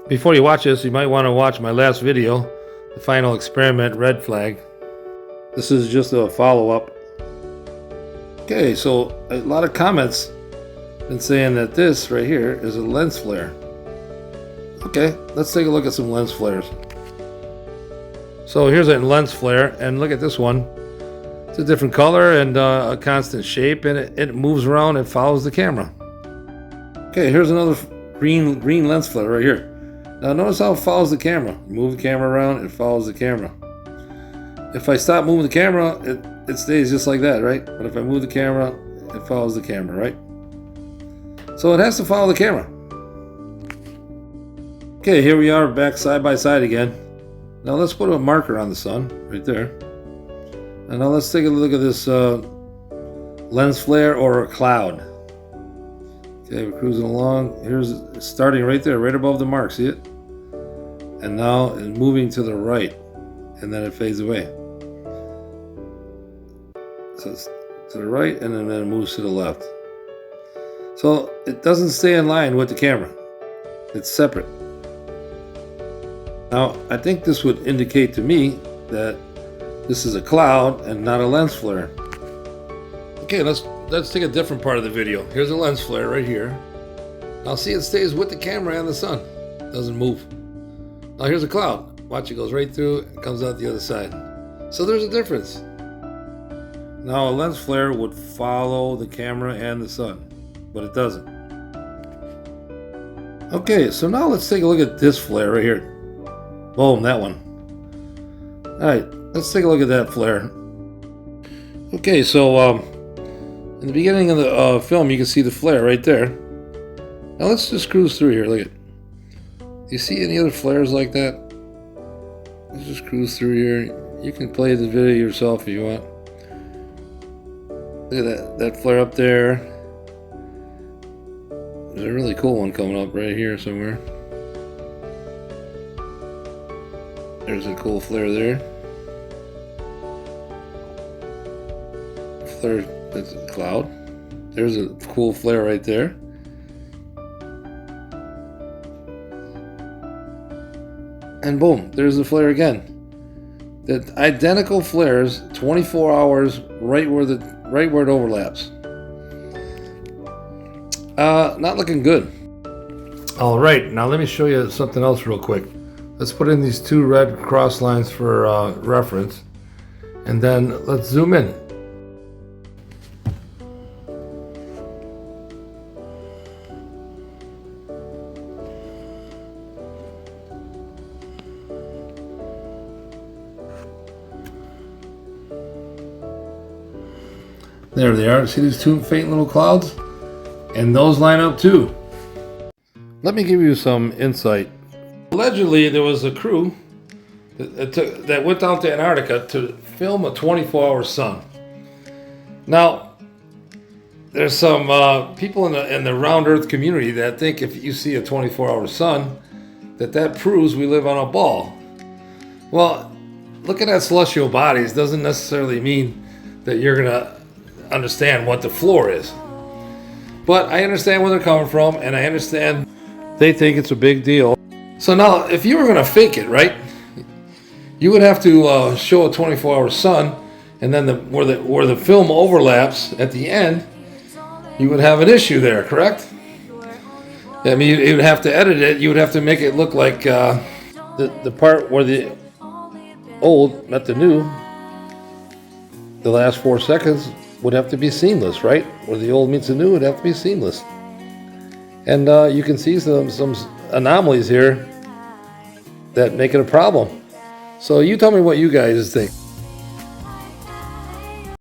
Before you watch this, you might want to watch my last video, the final experiment red flag. This is just a follow-up. Okay, so a lot of comments been saying that this right here is a lens flare. Okay, let's take a look at some lens flares. So here's a lens flare, and look at this one. It's a different color and a constant shape, and it moves around and follows the camera. Okay, here's another green lens flare right here. Now notice how it follows the camera. Move the camera around, it follows the camera. If I stop moving the camera, it stays just like that, right? But if I move the camera, it follows the camera, right? So it has to follow the camera. Okay, here we are back side by side again. Now let's put a marker on the sun, right there. And now let's take a look at this lens flare or a cloud. Okay, we're cruising along. Here's starting right there, right above the mark. See it? And now it's moving to the right, and then it fades away. So it's to the right, and then it moves to the left. So it doesn't stay in line with the camera. It's separate. Now, I think this would indicate to me that this is a cloud and not a lens flare. Okay, let's take a different part of the video. Here's a lens flare right here. Now see, it stays with the camera and the sun. It doesn't move. Now here's a cloud. Watch, it goes right through and comes out the other side. So there's a difference. Now a lens flare would follow the camera and the sun, but it doesn't. Okay, so now let's take a look at this flare right here. Boom, that one. Alright, let's take a look at that flare. Okay, so in the beginning of the film, you can see the flare right there. Now let's just cruise through here. Look at. Do you see any other flares like that? Let's just cruise through here. You can play the video yourself if you want. Look at that flare up there. There's a really cool one coming up right here somewhere. There's a cool flare there. Flare, that's a cloud. There's a cool flare right there. And boom, there's the flare again. The identical flares, 24 hours, right where it overlaps. Not looking good. All right, now let me show you something else real quick. Let's put in these two red cross lines for reference, and then let's zoom in. There they are. See these two faint little clouds? And those line up too. Let me give you some insight. Allegedly, there was a crew that went down to Antarctica to film a 24-hour sun. Now, there's some people in the round Earth community that think if you see a 24-hour sun, that proves we live on a ball. Well, looking at celestial bodies doesn't necessarily mean that you're gonna understand what the floor is. But I understand where they're coming from, and I understand they think it's a big deal. So now, if you were going to fake it, right, you would have to show a 24-hour sun, and then where the film overlaps at the end, you would have an issue there, correct? I mean, you would have to edit it. You would have to make it look like the part where the old met the new, the last 4 seconds would have to be seamless, right? Where the old meets the new would have to be seamless. And you can see some anomalies here that make it a problem. So you tell me what you guys think.